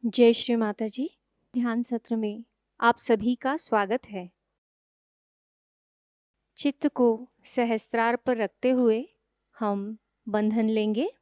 जय श्री माता जी। ध्यान सत्र में आप सभी का स्वागत है। चित्त को सहस्त्रार पर रखते हुए हम बंधन लेंगे।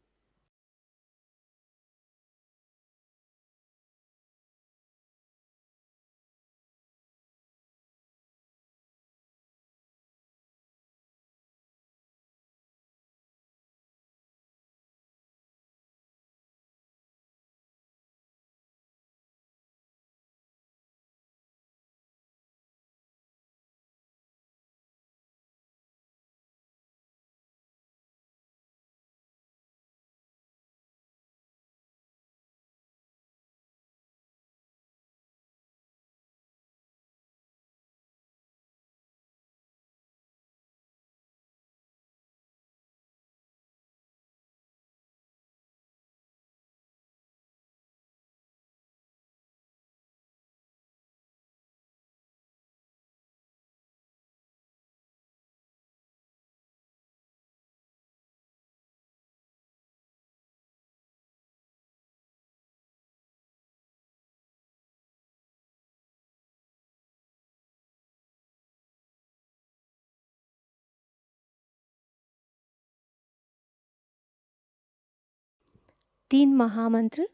तीन महामंत्र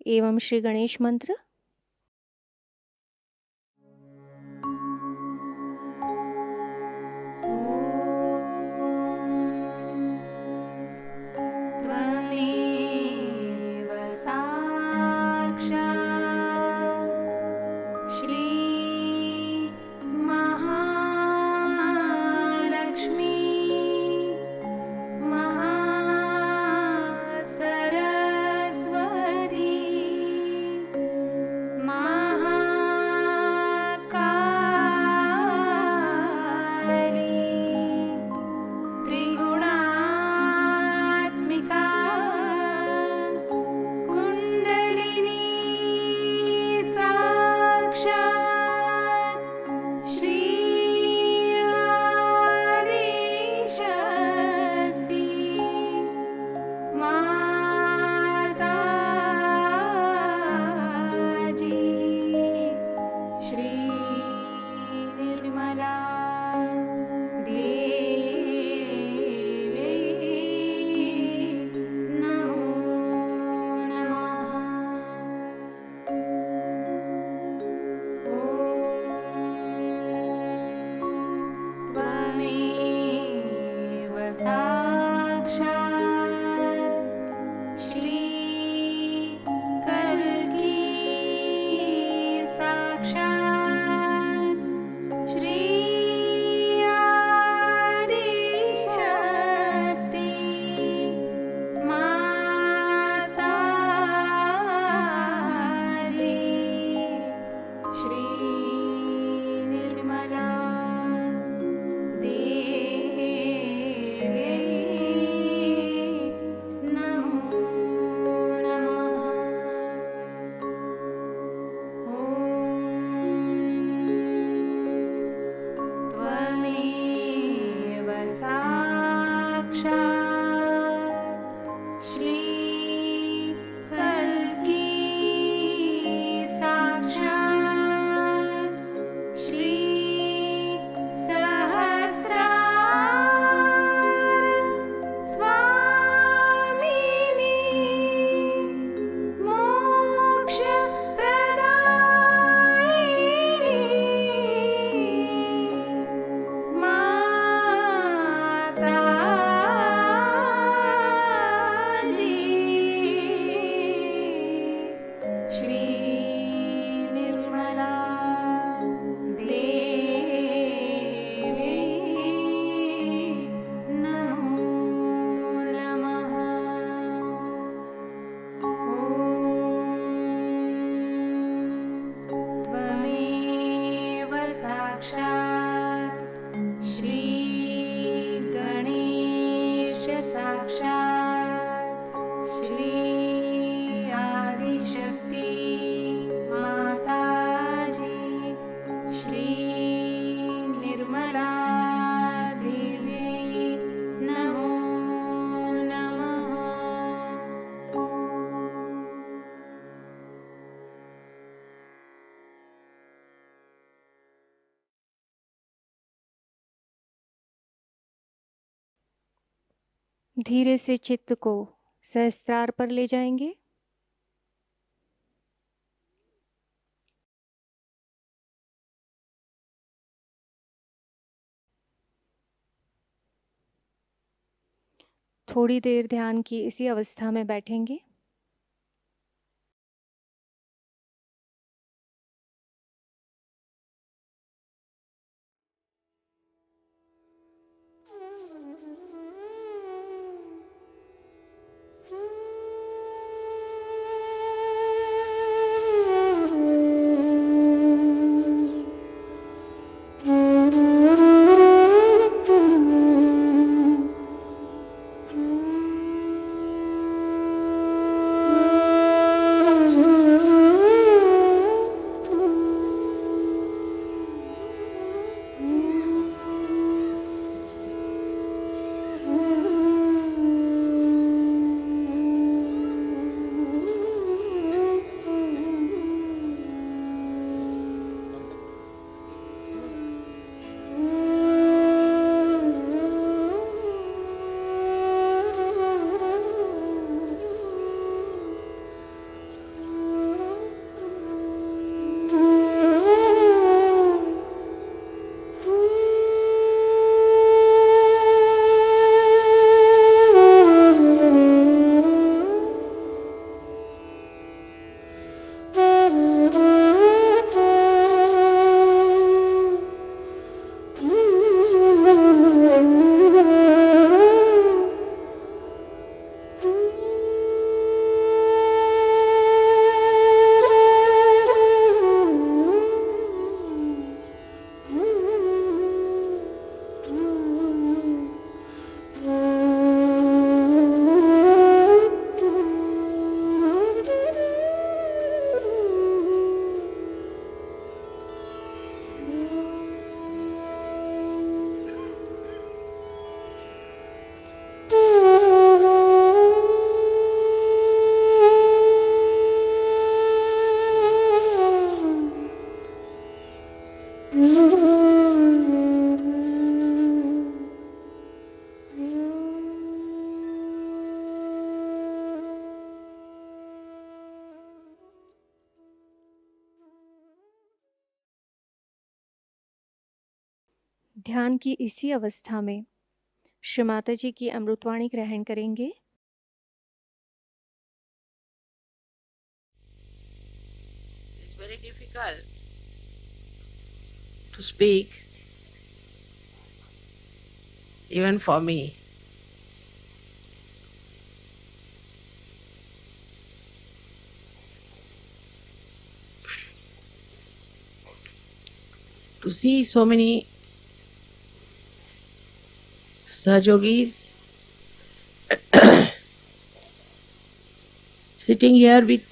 एवं श्री गणेश मंत्र। त्वमेव साक्षात् श्री महालक्ष्मी महासरस्वती धीरे से चित्त को सहस्त्रार पर ले जाएंगे। थोड़ी देर ध्यान की इसी अवस्था में बैठेंगे। ध्यान की इसी अवस्था में श्री माता जी की अमृतवाणी ग्रहण करेंगे। It's very difficult to speak, even for me. To see so many Sahajogis sitting here with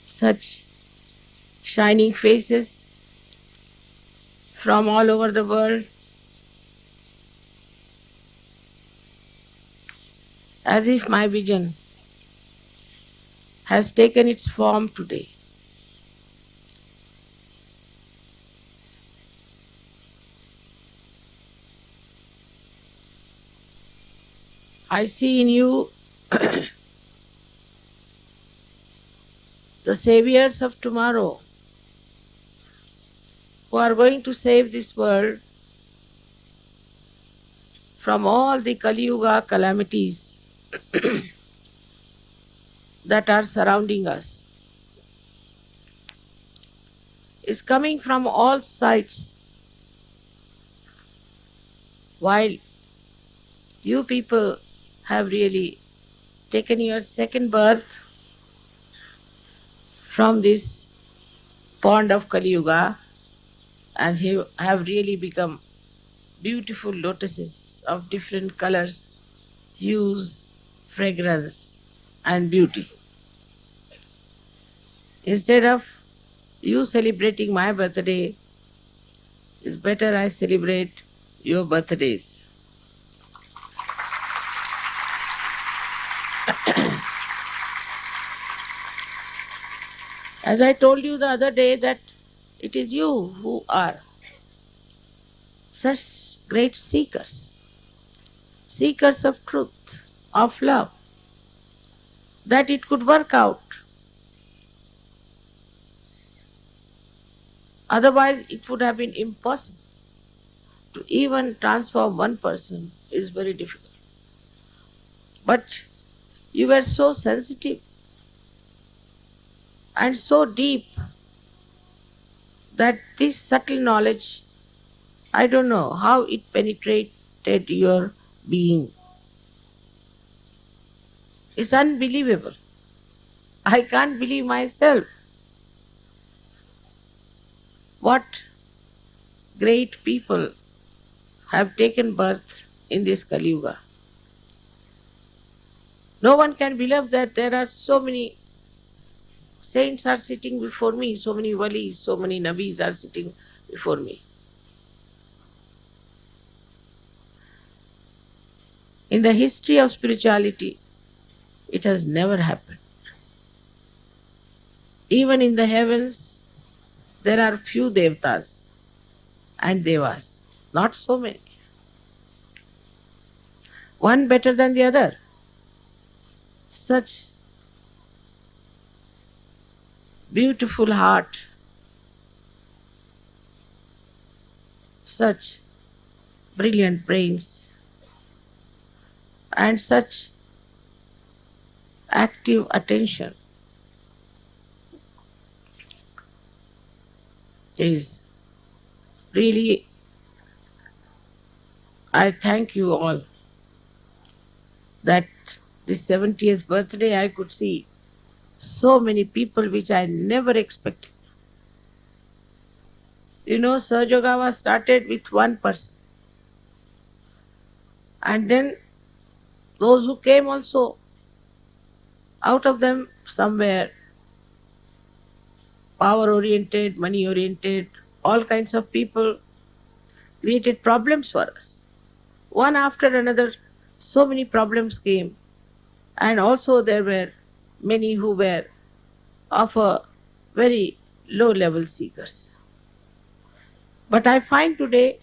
such shining faces from all over the world, as if my vision has taken its form today. I see in you the saviors of tomorrow who are going to save this world from all the Kali Yuga calamities that are surrounding us. Is coming from all sides, while you people have really taken your second birth from this pond of Kali Yuga and have really become beautiful lotuses of different colors, hues, fragrance and beauty. Instead of you celebrating my birthday, it's better I celebrate your birthdays. As I told you the other day that it is you who are such great seekers. seekers of truth, of love, that it could work out. Otherwise, it would have been impossible. To even transform one person is very difficult. But you were so sensitive and so deep that this subtle knowledge, I don't know how it penetrated your being. It's unbelievable. I can't believe myself. What great people have taken birth in this Kali Yuga. No one can believe that there are so many saints are sitting before me, so many walis, so many nabis are sitting before me. In the history of spirituality, it has never happened. Even in the heavens, there are few devtas and devas, not so many. One better than the other. Such beautiful heart, such brilliant brains, and such active attention is really, I thank you all that this 70th birthday I could see so many people which I never expected. You know, Sahaja started with one person. And then those who came also, out of them some were power oriented, money oriented, all kinds of people created problems for us. One after another, so many problems came. And also there were many who were of a very low level seekers. But I find today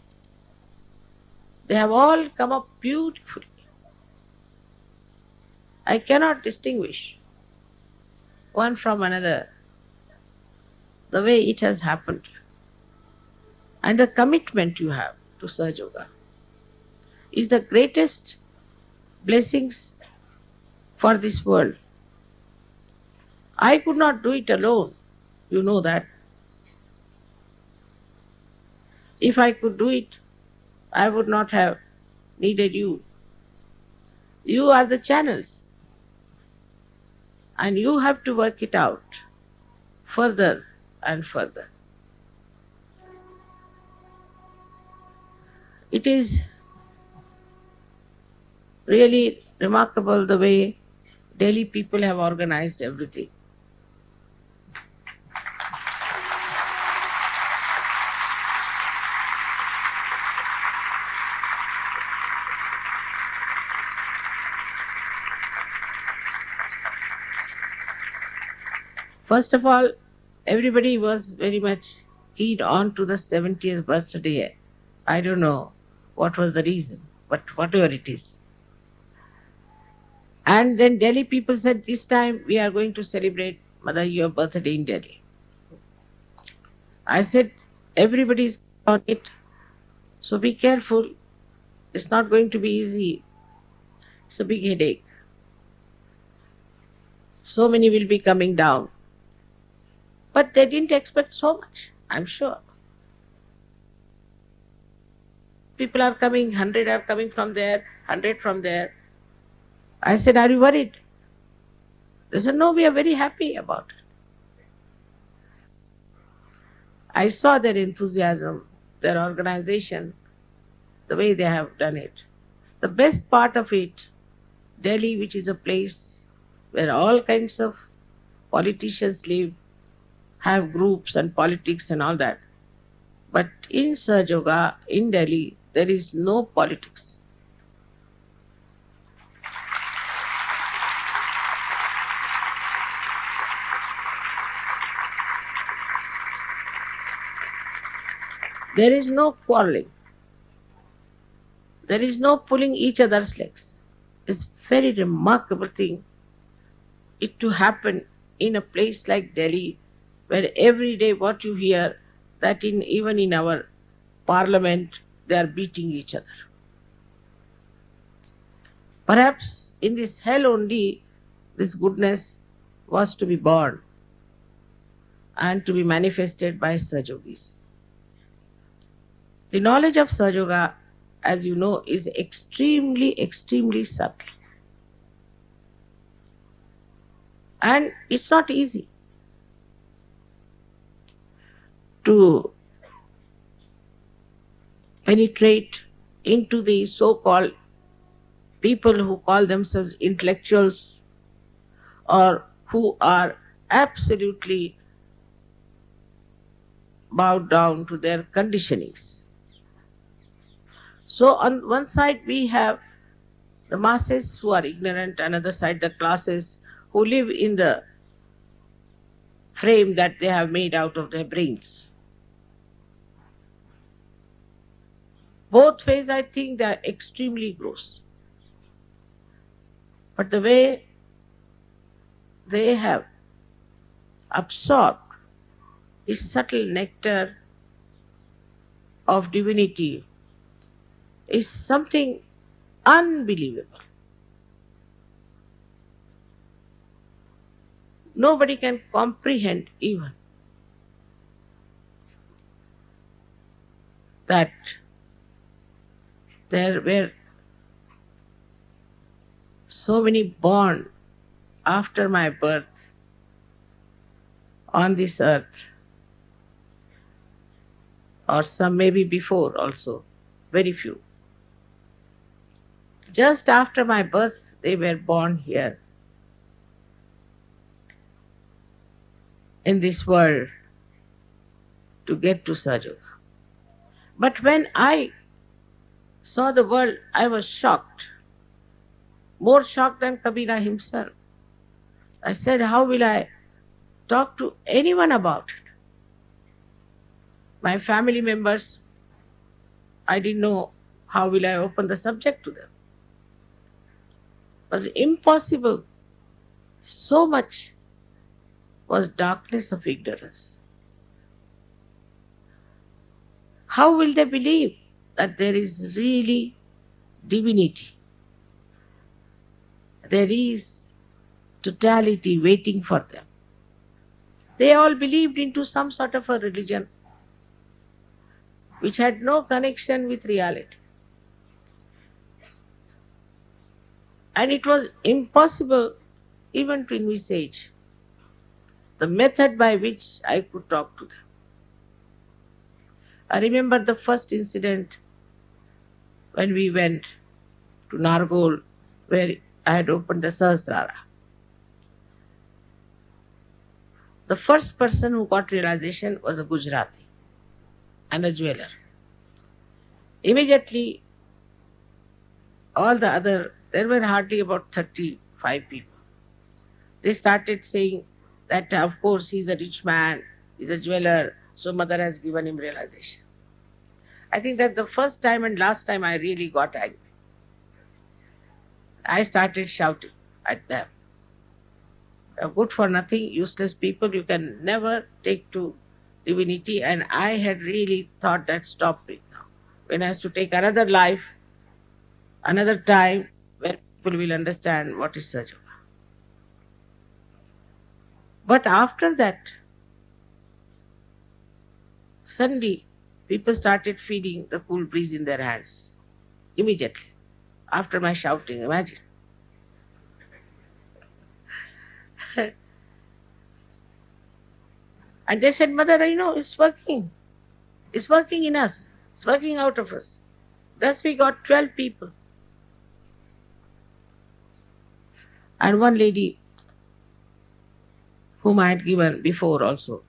they have all come up beautifully. I cannot distinguish one from another the way it has happened. And the commitment you have to Sahaja Yoga is the greatest blessings for this world. I could not do it alone, you know that. If I could do it, I would not have needed you. You are the channels, and you have to work it out further and further. It is really remarkable the way Delhi people have organized everything. First of all, everybody was very much keyed on to the 70th birthday. I don't know what was the reason, but whatever it is. And then Delhi people said, this time we are going to celebrate Mother, your birthday in Delhi. I said, everybody is on it, so be careful. It's not going to be easy. It's a big headache. So many will be coming down. But they didn't expect so much, I'm sure. People are coming, 100 are coming from there, 100 from there. I said, are you worried? They said, no, we are very happy about it. I saw their enthusiasm, their organization, the way they have done it. The best part of it, Delhi, which is a place where all kinds of politicians live, have groups and politics and all that. But in Sahaja Yoga, in Delhi, there is no politics. There is no quarreling. There is no pulling each other's legs. It's very remarkable thing it to happen in a place like Delhi, where every day what you hear that in even in our parliament they are beating each other. Perhaps in this hell only this goodness was to be born and to be manifested by Sajogis. The knowledge of Sajoga, as you know, is extremely subtle. And it's not easy to penetrate into the so-called people who call themselves intellectuals or who are absolutely bowed down to their conditionings. So on one side we have the masses who are ignorant, another side the classes who live in the frame that they have made out of their brains. Both ways I think they are extremely gross. But the way they have absorbed this subtle nectar of divinity is something unbelievable. Nobody can comprehend even that there were so many born after my birth on this earth, or some maybe before also, very few. Just after my birth, they were born here in this world to get to Sajoga. But when I saw the world, I was shocked, more shocked than Kabira himself. I said, how will I talk to anyone about it? My family members, I didn't know how will I open the subject to them. It was impossible. So much was darkness of ignorance. How will they believe that there is really divinity? There is totality waiting for them. They all believed into some sort of a religion which had no connection with reality. And it was impossible even to envisage the method by which I could talk to them. I remember the first incident when we went to Nargol, where I had opened the Sahasrara. The first person who got realization was a Gujarati and a jeweler. Immediately, all the other, there were hardly about 35 people. They started saying that, of course, he's a rich man, he's a jeweler, so mother has given him realization. I think that the first time and last time I really got angry. I started shouting at them. You're good for nothing, useless people, you can never take to divinity. And I had really thought that stop it now. When I have to take another life, another time, where people will understand what is Sajoga. But after that, suddenly people started feeling the cool breeze in their hands. Immediately. After my shouting, imagine. And they said, Mother, it's working. It's working in us. It's working out of us. Thus we got 12 people. And one lady whom I had given before also.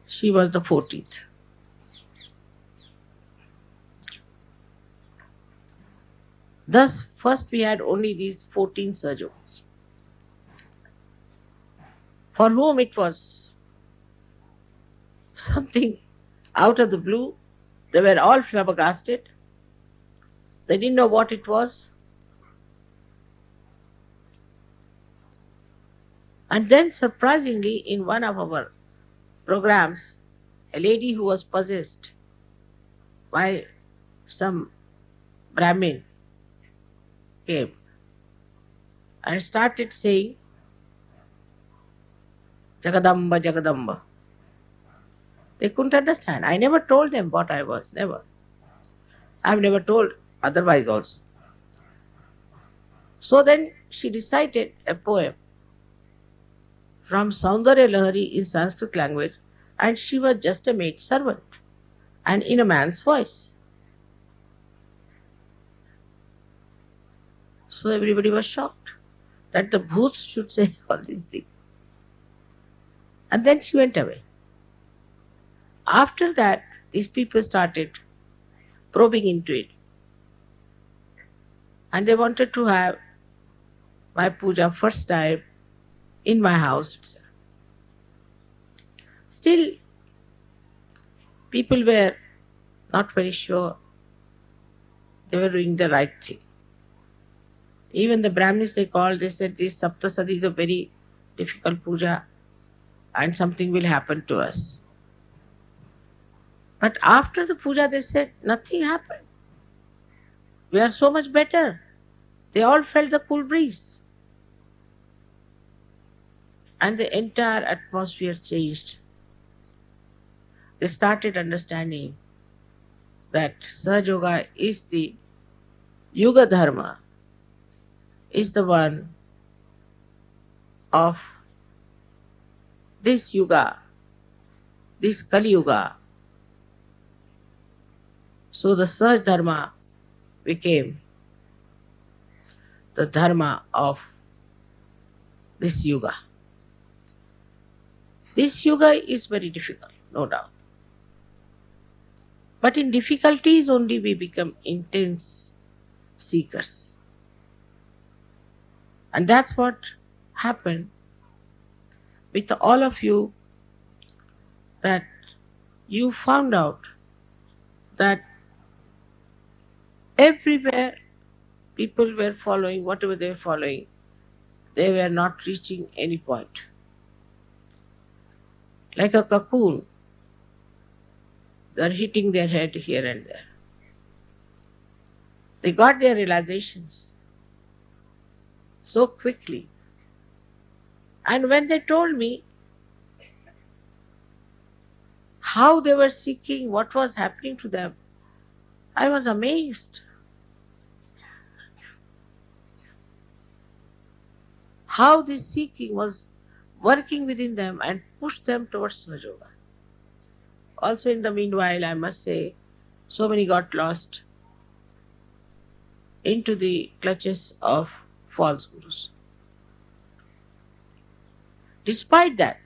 She was the 14th. Thus, first we had only these 14 Sajogas, for whom it was something out of the blue They were all flabbergasted. They didn't know what it was. And then, surprisingly, in one of our programs, a lady who was possessed by some Brahmin came and started saying, Jagadamba, Jagadamba. They couldn't understand. I never told them what I was, never. I've never told otherwise also. So then she recited a poem from Saundarya Lahari in Sanskrit language, and she was just a maid servant and in a man's voice. So everybody was shocked that the bhoots should say all these things. And then she went away. After that, these people started probing into it. And they wanted to have my puja first time in my house itself. Still, people were not very sure they were doing the right thing. Even the Brahmins they called, they said this Saptasadi is a very difficult puja and something will happen to us. But after the puja they said nothing happened. We are so much better. They all felt the cool breeze. And the entire atmosphere changed. They started understanding that Sahaja Yoga is the Yuga Dharma, is the one of this Yuga, this Kali Yuga. So the Sahaja Dharma became the Dharma of this Yuga. This Yuga is very difficult, no doubt. But in difficulties only we become intense seekers. And that's what happened with all of you, that you found out that everywhere people were following whatever they were following, they were not reaching any point. Like a cocoon, they are hitting their head here and there. They got their realizations so quickly. And when they told me how they were seeking, what was happening to them, I was amazed. How this seeking was working within them and pushed them towards Sahaja Yoga. Also in the meanwhile, I must say, so many got lost into the clutches of false gurus. Despite that,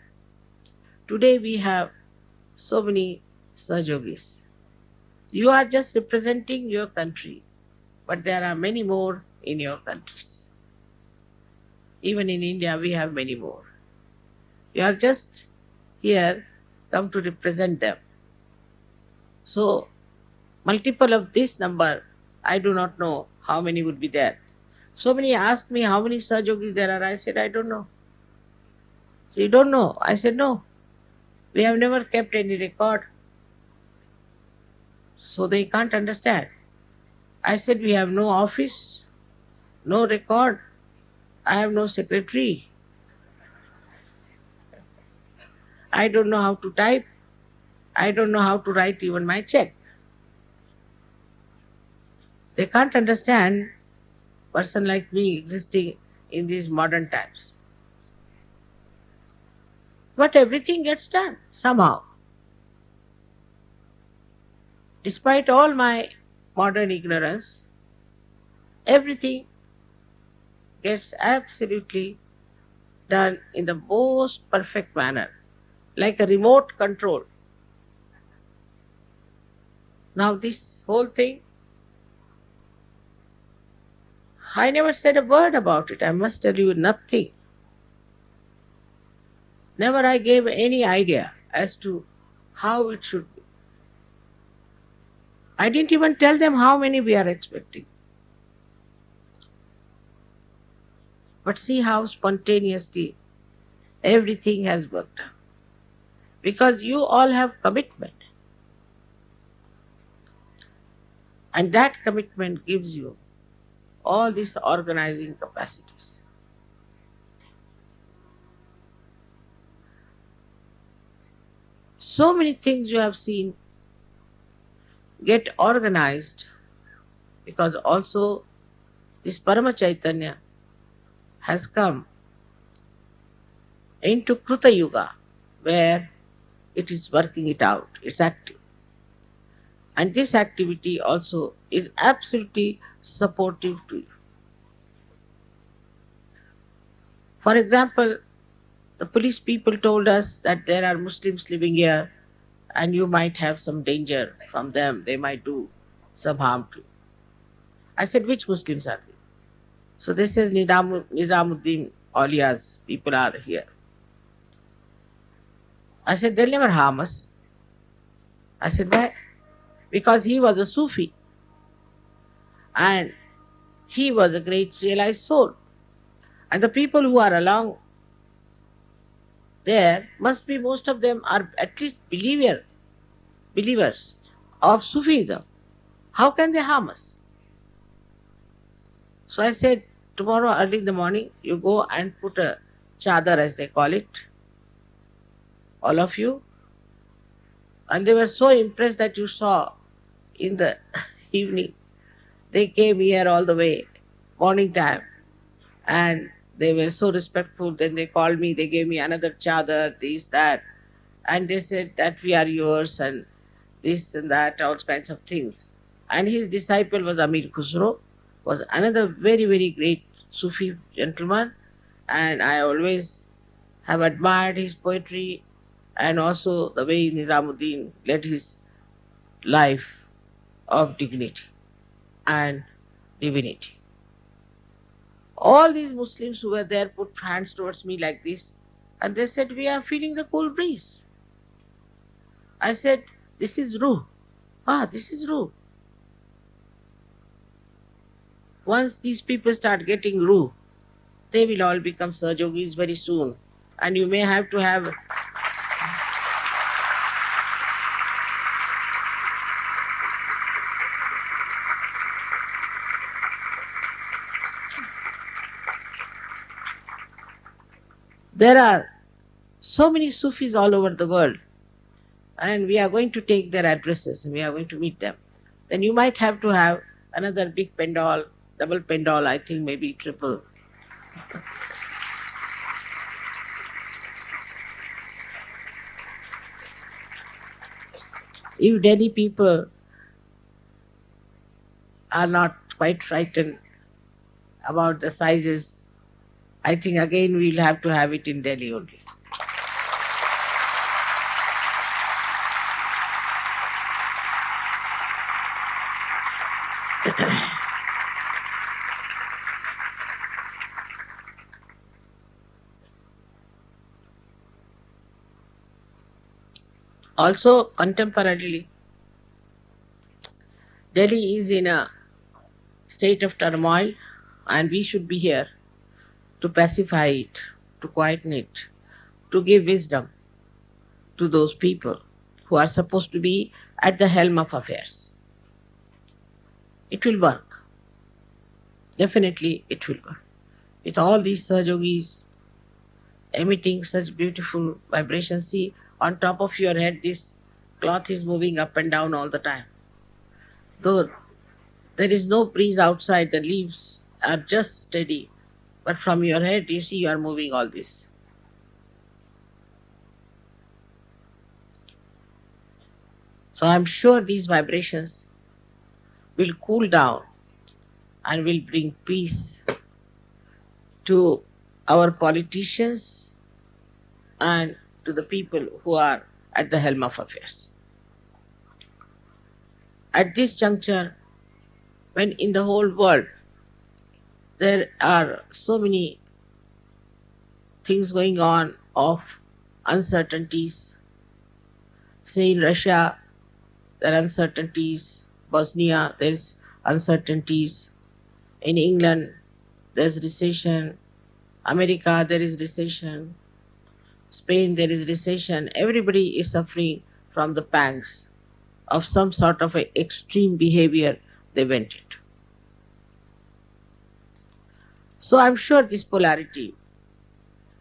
today we have so many Sahaja Yogis. You are just representing your country, but there are many more in your countries. Even in India, we have many more. You are just here come to represent them. So, multiple of this number, I do not know how many would be there. So many asked me how many Sahaja Yogis there are. I said, I don't know. So, you don't know? I said, no. We have never kept any record. So they can't understand. I said, we have no office, no record. I have no secretary. I don't know how to type. I don't know how to write even my check. They can't understand a person like me existing in these modern times. But everything gets done somehow. Despite all my modern ignorance, everything gets absolutely done in the most perfect manner, like a remote control. Now this whole thing, I never said a word about it. I must tell you nothing. Never I gave any idea as to how it should be. I didn't even tell them how many we are expecting. But see how spontaneously everything has worked out. Because you all have commitment. And that commitment gives you all these organizing capacities. So many things you have seen get organized because also this Parama Chaitanya has come into Kruta Yuga where it is working it out, it's active. And this activity also is absolutely supportive to you. For example, the police people told us that there are Muslims living here and you might have some danger from them, they might do some harm to you. I said, which Muslims are they? So they said Nizamuddin Aulia's people are here. I said, they'll never harm us. I said, why? Because he was a Sufi and he was a great realized soul. And the people who are along there must be, most of them are at least believers of Sufism. How can they harm us? So I said, tomorrow early in the morning, you go and put a chadar, as they call it, all of you. And they were so impressed that you saw in the evening. They came here all the way, morning time, and they were so respectful. Then they called me, they gave me another chadar, this, that, and they said that we are yours and this and that, all kinds of things. And his disciple was Amir Khusro, was another very, very great Sufi gentleman, and I always have admired his poetry and also the way Nizamuddin led his life of dignity and divinity. All these Muslims who were there put hands towards me like this, and they said, we are feeling the cool breeze. I said, this is Ruh. This is Ruh. Once these people start getting Ruh, they will all become Sahajogis very soon. And you may have to have there are so many Sufis all over the world, and we are going to take their addresses and we are going to meet them. Then you might have to have another big pendal, double pendal, I think maybe triple. If Delhi people are not quite frightened about the sizes, I think again we'll have to have it in Delhi only. Also, contemporarily, Delhi is in a state of turmoil, and we should be here to pacify it, to quieten it, to give wisdom to those people who are supposed to be at the helm of affairs. It will work. Definitely it will work. With all these Sahajogis emitting such beautiful vibrations, see, on top of your head this cloth is moving up and down all the time. Though there is no breeze outside, the leaves are just steady, but from your head you see you are moving all this. So I am sure these vibrations will cool down and will bring peace to our politicians and to the people who are at the helm of affairs. At this juncture, when in the whole world there are so many things going on of uncertainties, say in Russia there are uncertainties, Bosnia, there is uncertainties. In England, there's recession. America, there is recession. Spain, there is recession. Everybody is suffering from the pangs of some sort of a extreme behavior they went into. So I'm sure this polarity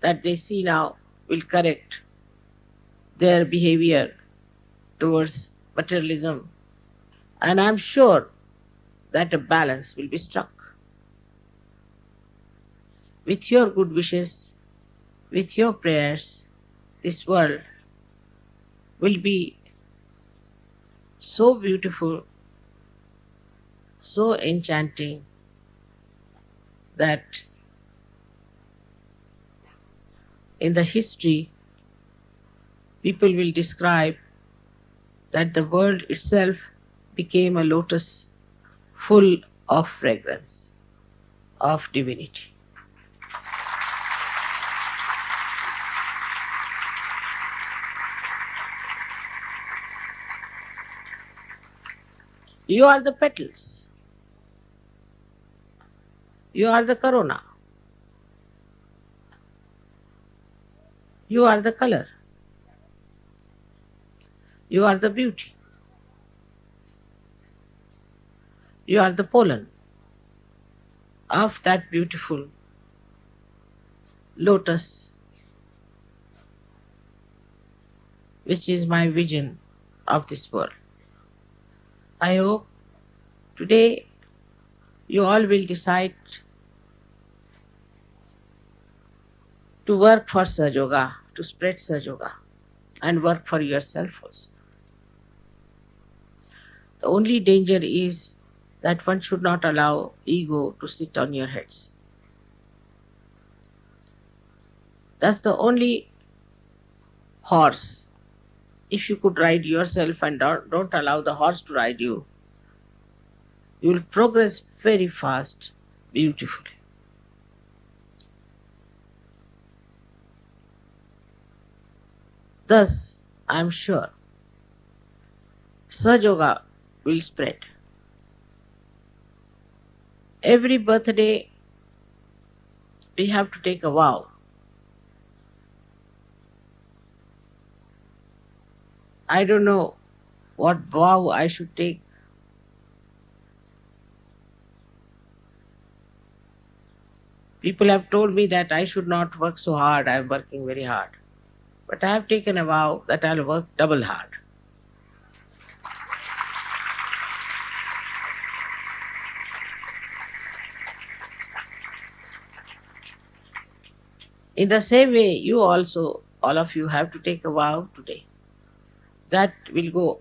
that they see now will correct their behavior towards materialism, and I'm sure that a balance will be struck. With your good wishes, with your prayers, this world will be so beautiful, so enchanting, that in the history people will describe that the world itself became a lotus full of fragrance, of divinity. You are the petals. You are the corona. You are the color. You are the beauty. You are the pollen of that beautiful lotus, which is my vision of this world. I hope today you all will decide to work for Sahaja Yoga, to spread Sahaja Yoga, and work for yourself also. The only danger is that one should not allow ego to sit on your heads. That's the only horse. If you could ride yourself and don't allow the horse to ride you, you will progress very fast, beautifully. Thus, I am sure Sahaja Yoga will spread. Every birthday, we have to take a vow. I don't know what vow I should take. People have told me that I should not work so hard. I am working very hard. But I have taken a vow that I will work double hard. In the same way, you also, all of you, have to take a vow today that will go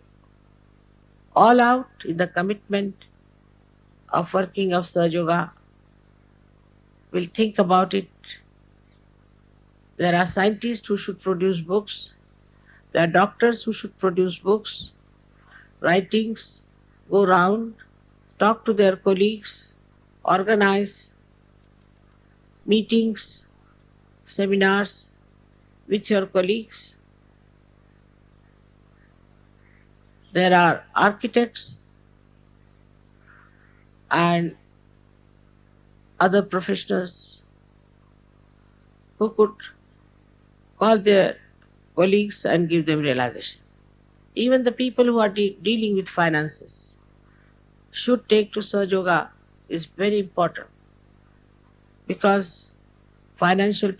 all out in the commitment of working of Sahaja Yoga. We'll think about it. There are scientists who should produce books. There are doctors who should produce books, writings, go round, talk to their colleagues, organize meetings, seminars with your colleagues. There are architects and other professionals who could call their colleagues and give them realization. Even the people who are dealing with finances should take to Sahaja Yoga is very important, because financial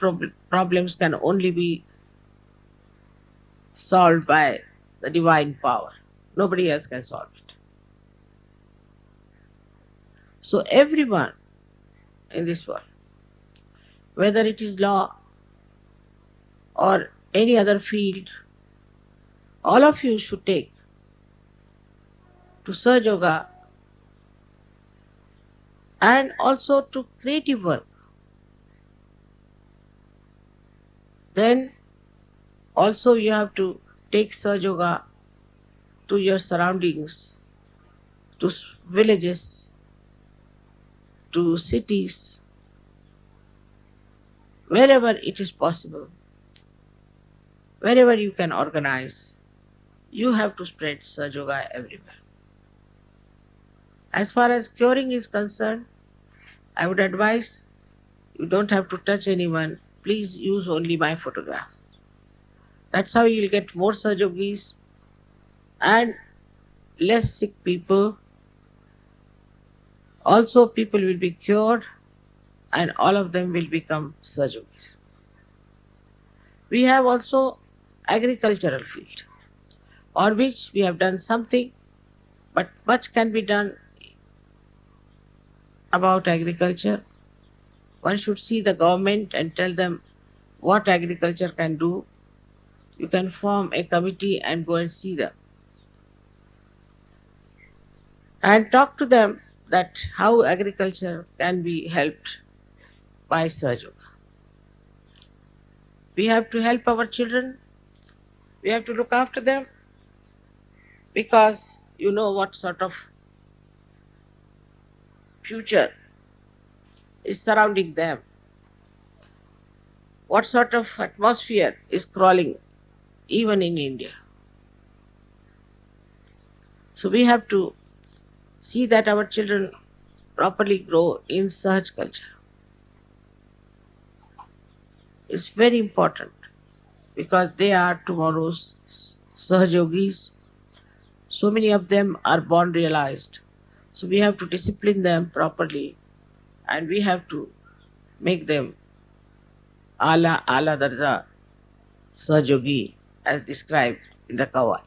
problems can only be solved by the divine power. Nobody else can solve it. So everyone in this world, whether it is law or any other field, all of you should take to Sahaja Yoga and also to creative work. Then also you have to take Sahaja Yoga to your surroundings, to villages, to cities, wherever it is possible, wherever you can organize, you have to spread Sahaja Yoga everywhere. As far as curing is concerned, I would advise you don't have to touch anyone. Please use only my photograph. That's how you'll get more Sahajogis and less sick people. Also, people will be cured and all of them will become Sahajogis. We have also agricultural field, on which we have done something, but much can be done about agriculture. One should see the government and tell them what agriculture can do. You can form a committee and go and see them and talk to them that how agriculture can be helped by Sahaja. We have to help our children. We have to look after them because you know what sort of future is surrounding them, what sort of atmosphere is crawling even in India. So we have to see that our children properly grow in Sahaj culture. It's very important because they are tomorrow's Sahajogis. So many of them are born realized. So we have to discipline them properly and we have to make them ala darja Sahajogi as described in the Kawai.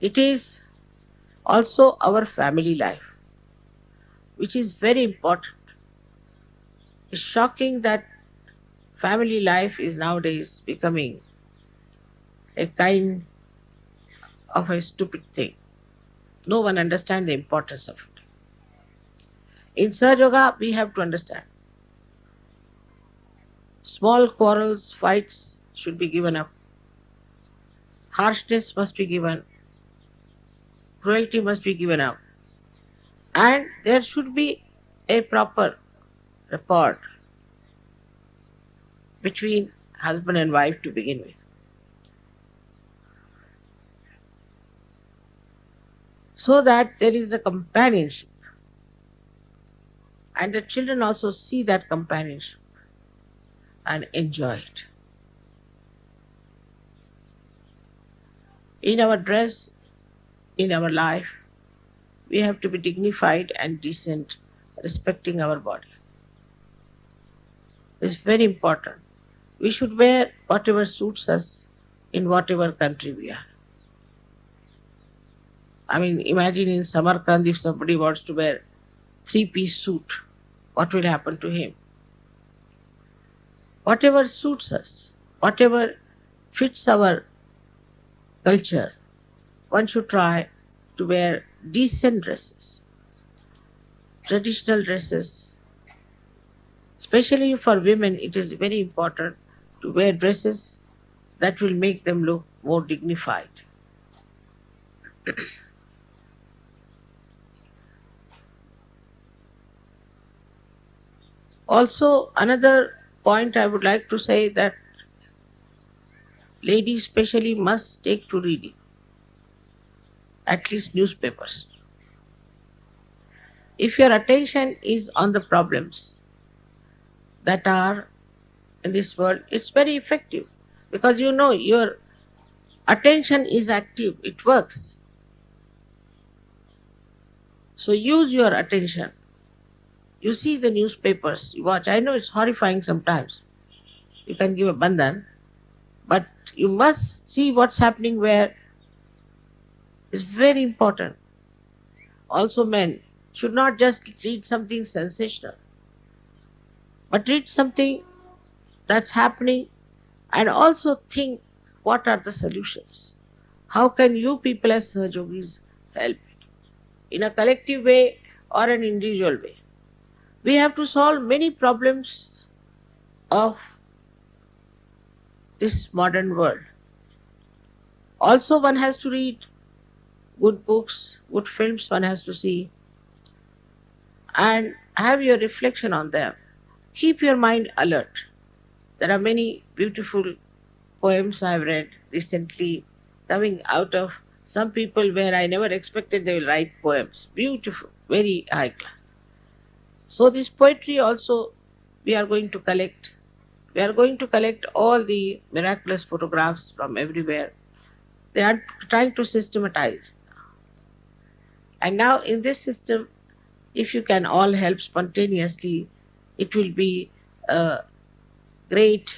It is also our family life, which is very important. It's shocking that family life is nowadays becoming a kind of a stupid thing. No one understands the importance of it. In Sahaja Yoga, we have to understand. Small quarrels, fights should be given up. Harshness must be given. Cruelty must be given up. And there should be a proper rapport between husband and wife to begin with. So that there is a companionship. And the children also see that companionship and enjoy it. In our dress, in our life, we have to be dignified and decent, respecting our body. It's very important. We should wear whatever suits us in whatever country we are. I mean, imagine in Samarkand if somebody wants to wear three-piece suit, what will happen to him? Whatever suits us, whatever fits our culture, one should try to wear decent dresses, traditional dresses. Especially for women, it is very important to wear dresses that will make them look more dignified. Also, another point I would like to say that ladies especially must take to reading, at least newspapers. If your attention is on the problems that are in this world, it's very effective because you know your attention is active, it works. So use your attention. You see the newspapers, you watch. I know it's horrifying sometimes. You can give a bandhan, but you must see what's happening where. It's very important. Also, men should not just read something sensational, but read something that's happening and also think what are the solutions. How can you people as Sahajogis help in a collective way or an individual way? We have to solve many problems of this modern world. Also, one has to read good books, good films one has to see, and have your reflection on them. Keep your mind alert. There are many beautiful poems I've read recently coming out of some people where I never expected they will write poems. Beautiful, very high class. So this poetry also we are going to collect. We are going to collect all the miraculous photographs from everywhere. They are trying to systematize. And now in this system, if you can all help spontaneously, it will be a great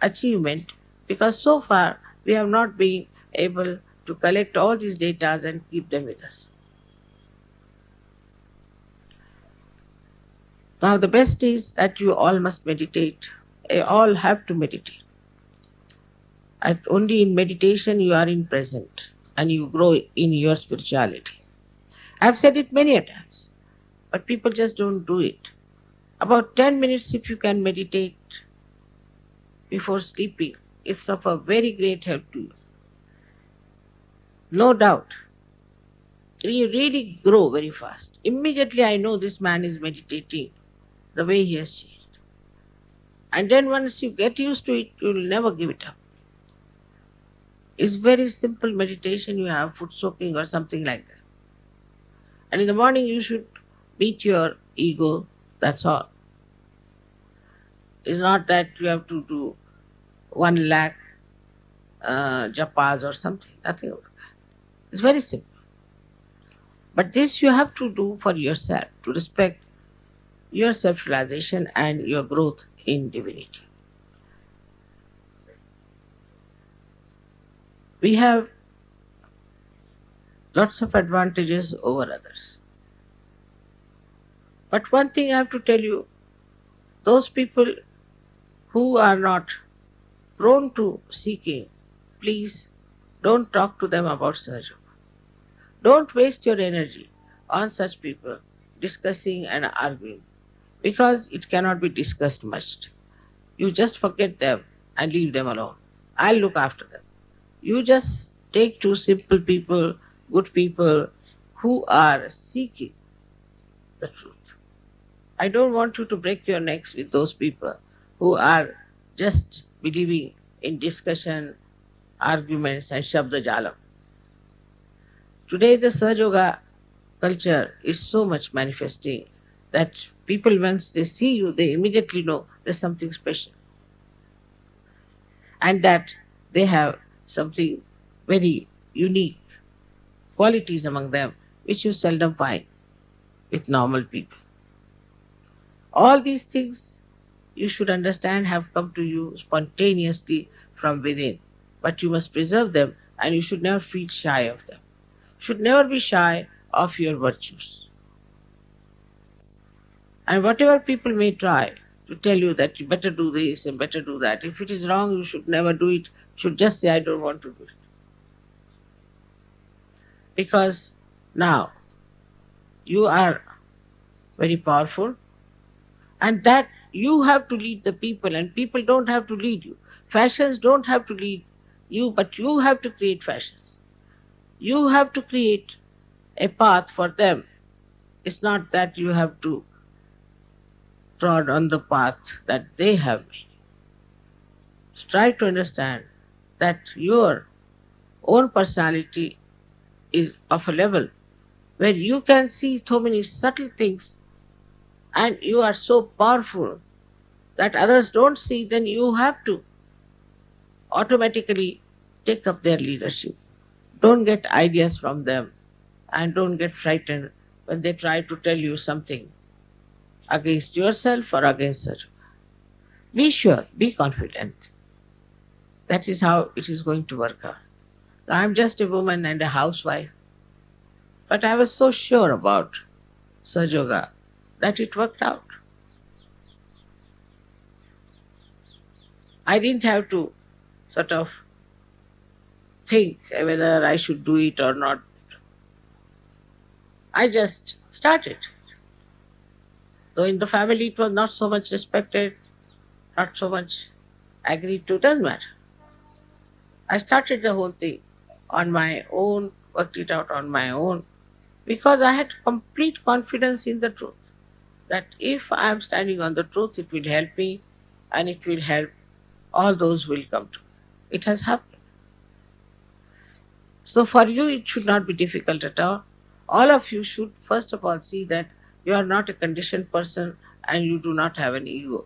achievement, because so far we have not been able to collect all these data and keep them with us. Now the best is that you all must meditate. You all have to meditate. And only in meditation you are in present and you grow in your spirituality. I've said it many a times, but people just don't do it. About 10 minutes if you can meditate before sleeping, it's of a very great help to you. No doubt. You really grow very fast. Immediately I know this man is meditating, the way he has changed. And then once you get used to it, you will never give it up. It's very simple meditation. You have foot soaking or something like that. And in the morning you should beat your ego, that's all. It's not that you have to do 1 lakh japas or something, nothing. It's very simple. But this you have to do for yourself, to respect your self-realization and your growth in divinity. We have lots of advantages over others. But one thing I have to tell you, those people who are not prone to seeking, please don't talk to them about Sahaja. Don't waste your energy on such people discussing and arguing, because it cannot be discussed much. You just forget them and leave them alone. I'll look after them. You just take 2 simple people, good people who are seeking the truth. I don't want you to break your necks with those people who are just believing in discussion, arguments and Shabda Jalam. Today the Sahaja Yoga culture is so much manifesting that people, once they see you, they immediately know there's something special. And that they have something very unique, qualities among them, which you seldom find with normal people. All these things, you should understand, have come to you spontaneously from within. But you must preserve them and you should never feel shy of them. You should never be shy of your virtues. And whatever people may try to tell you that you better do this and better do that, if it is wrong, you should never do it. You should just say, I don't want to do it. Because now you are very powerful, and that you have to lead the people, and people don't have to lead you. Fashions don't have to lead you, but you have to create fashions. You have to create a path for them. It's not that you have to trod on the path that they have made. So try to understand that your own personality is of a level where you can see so many subtle things and you are so powerful that others don't see, then you have to automatically take up their leadership. Don't get ideas from them and don't get frightened when they try to tell you something against yourself or against such. Be sure, be confident. That is how it is going to work out. I'm just a woman and a housewife, but I was so sure about Sahaja Yoga that it worked out. I didn't have to sort of think whether I should do it or not. I just started. Though in the family it was not so much respected, not so much agreed to, doesn't matter. I started the whole thing on my own, worked it out on my own, because I had complete confidence in the truth. That if I am standing on the truth, it will help me and it will help all those who will come to me. It has happened. So for you, it should not be difficult at all. All of you should first of all see that you are not a conditioned person and you do not have an ego.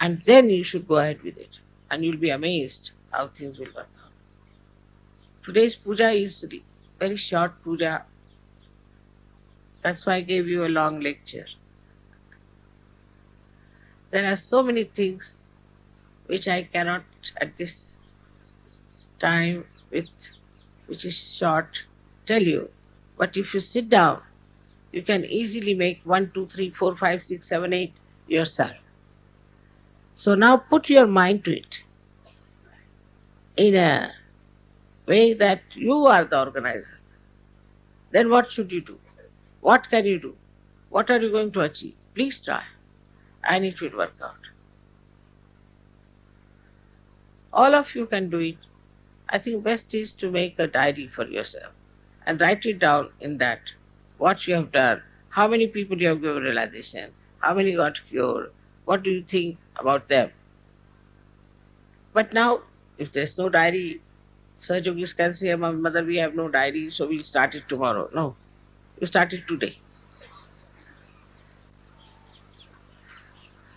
And then you should go ahead with it. And you'll be amazed how things will work out. Today's puja is very short puja. That's why I gave you a long lecture. There are so many things which I cannot at this time with which is short tell you. But if you sit down, you can easily make 1, 2, 3, 4, 5, 6, 7, 8 yourself. So now put your mind to it in a way that you are the organizer. Then what should you do? What can you do? What are you going to achieve? Please try, and it will work out. All of you can do it. I think best is to make a diary for yourself and write it down in that what you have done, how many people you have given realization, how many got cured, what do you think about them. But now, if there's no diary, Saj Yogis can say, Mother, we have no diary, so we'll start it tomorrow. No, you start it today.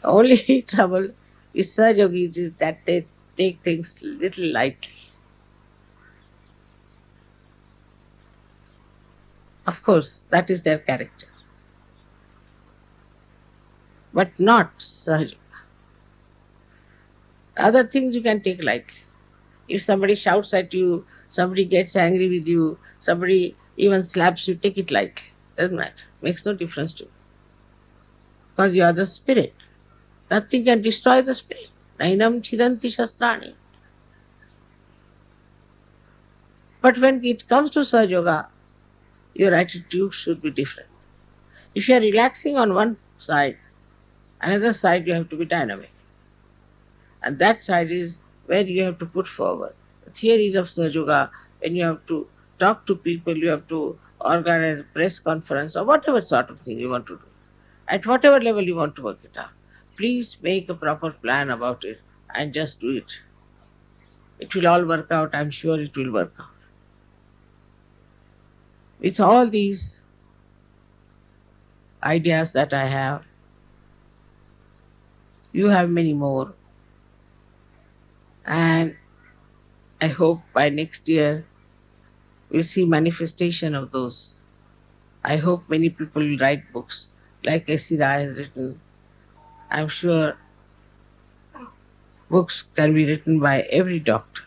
The only trouble with Saj Yogis is that they take things little lightly. Of course, that is their character. But not Saj. Other things you can take lightly. If somebody shouts at you, somebody gets angry with you, somebody even slaps you, take it lightly. Doesn't matter. Makes no difference to you. Because you are the spirit. Nothing can destroy the spirit. Nainam chidanti shastrani. But when it comes to Sahaja Yoga, your attitude should be different. If you are relaxing on one side, another side you have to be dynamic. And that side is where you have to put forward. The theories of Sahaja Yoga, when you have to talk to people, you have to organize a press conference or whatever sort of thing you want to do. At whatever level you want to work it out, please make a proper plan about it and just do it. It will all work out. I'm sure it will work out. With all these ideas that I have, you have many more. And I hope by next year we'll see manifestation of those. I hope many people will write books like S.C. Rai has written. I'm sure books can be written by every doctor.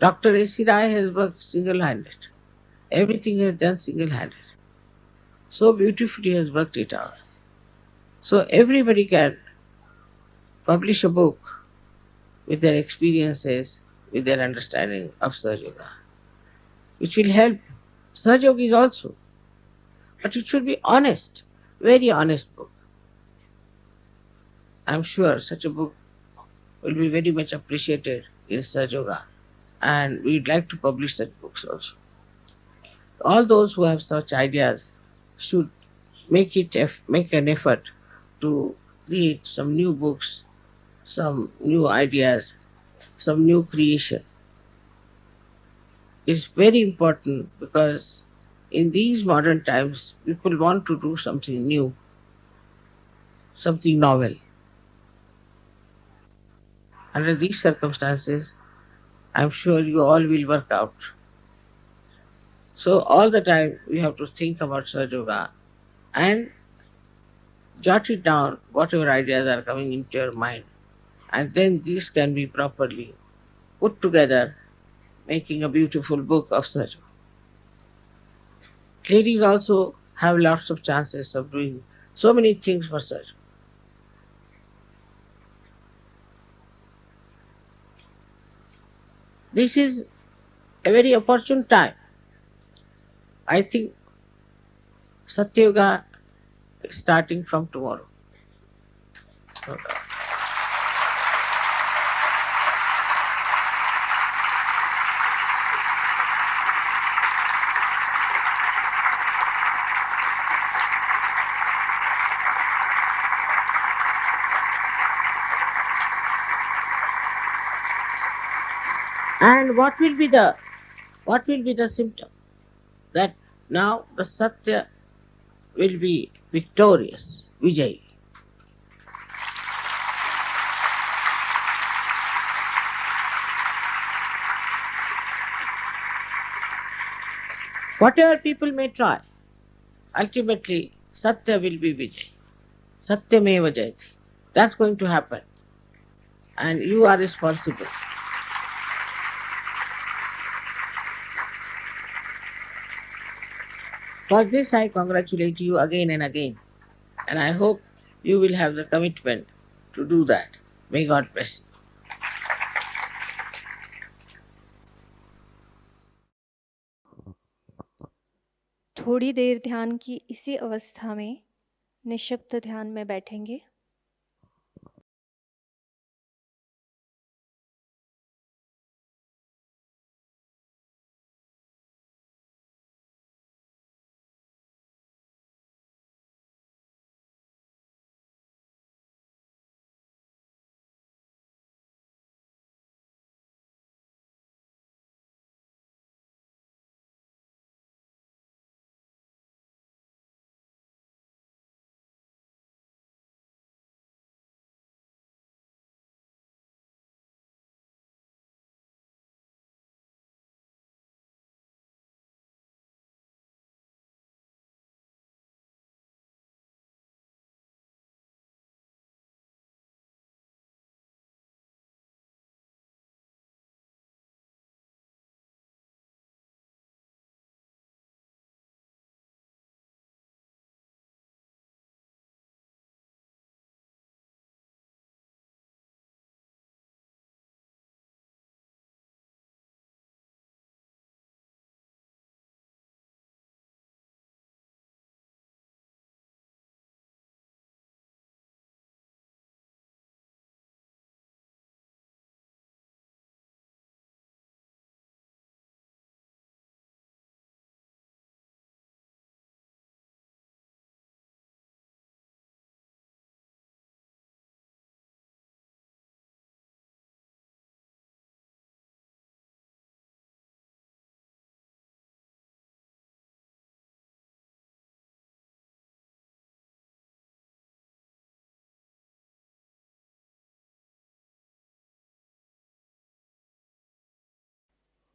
Dr. S.C. Rai has worked single-handed. Everything he has done single-handed. So beautifully he has worked it out. So everybody can publish a book with their experiences, with their understanding of Sahaja Yoga, which will help Sahaja Yogis also. But it should be honest, very honest book. I'm sure such a book will be very much appreciated in Sahaja Yoga, and we'd like to publish such books also. All those who have such ideas should make an effort to create some new books, some new ideas, some new creation. It's very important because in these modern times, people want to do something new, something novel. Under these circumstances, I'm sure you all will work out. So all the time we have to think about Sahaja Yoga and jot it down, whatever ideas are coming into your mind. And then these can be properly put together, making a beautiful book of Sahaja. Ladies also have lots of chances of doing so many things for Sahaja. This is a very opportune time. I think Satya Yoga is starting from tomorrow. And what will be the symptom? That now the Satya will be victorious, Vijay. Whatever people may try, ultimately Satya will be Vijay. Satyameva Jayati. That's going to happen. And you are responsible. For this I congratulate you again and again. And I hope you will have the commitment to do that. May God bless you. थोड़ी देर ध्यान की इसी अवस्था में निःशब्द ध्यान में बैठेंगे।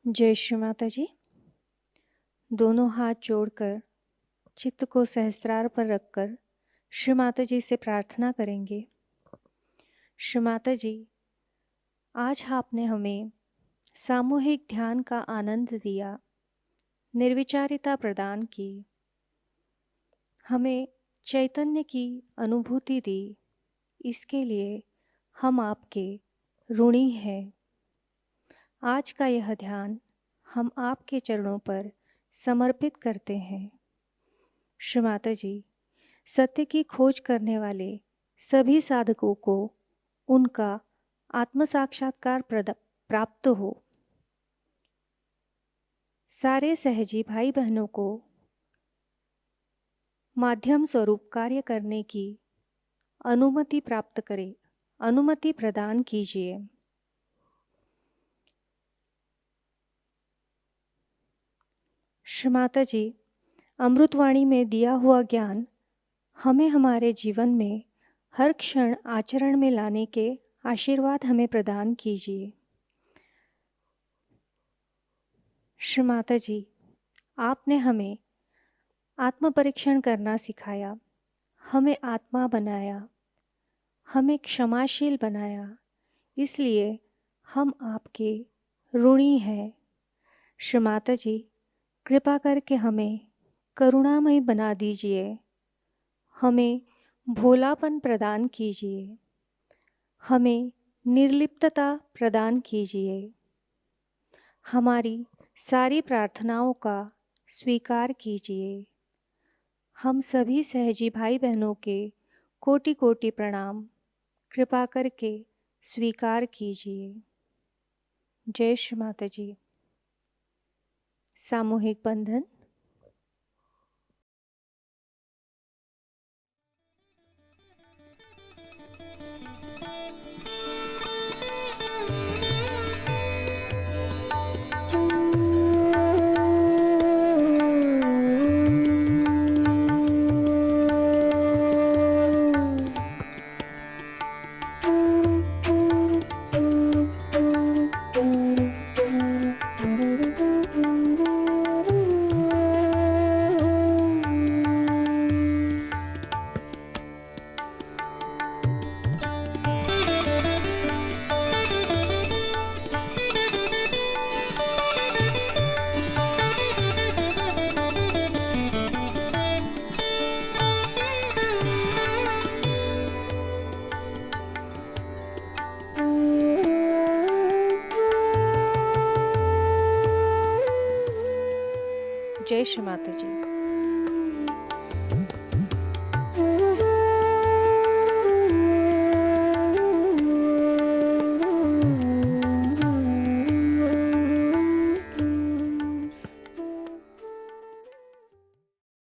जय श्री माता जी। दोनों हाथ जोड़कर चित्त को सहस्त्रार पर रखकर श्री माता जी से प्रार्थना करेंगे। श्री माता जी, आज आपने हमें सामूहिक ध्यान का आनंद दिया, निर्विचारिता प्रदान की, हमें चैतन्य की अनुभूति दी। इसके लिए हम आपके ऋणी हैं। आज का यह ध्यान हम आपके चरणों पर समर्पित करते हैं। श्री माता जी, सत्य की खोज करने वाले सभी साधकों को उनका आत्म साक्षात्कार प्राप्त हो। सारे सहजी भाई बहनों को माध्यम स्वरूप कार्य करने की अनुमति प्राप्त करें, अनुमति प्रदान कीजिए। श्री माता जी, अमृतवाणी में दिया हुआ ज्ञान हमें हमारे जीवन में हर क्षण आचरण में लाने के आशीर्वाद हमें प्रदान कीजिए। श्री माता जी, आपने हमें आत्म परीक्षण करना सिखाया, हमें आत्मा बनाया, हमें क्षमाशील बनाया। इसलिए हम आपके ऋणी हैं। श्री माता जी, कृपा करके हमें करुणामय बना दीजिए, हमें भोलापन प्रदान कीजिए, हमें निर्लिप्तता प्रदान कीजिए। हमारी सारी प्रार्थनाओं का स्वीकार कीजिए। हम सभी सहजी भाई बहनों के कोटि कोटि प्रणाम कृपा करके स्वीकार कीजिए। जय श्री माता जी। सामूहिक बंधन। जय श्री माता जी।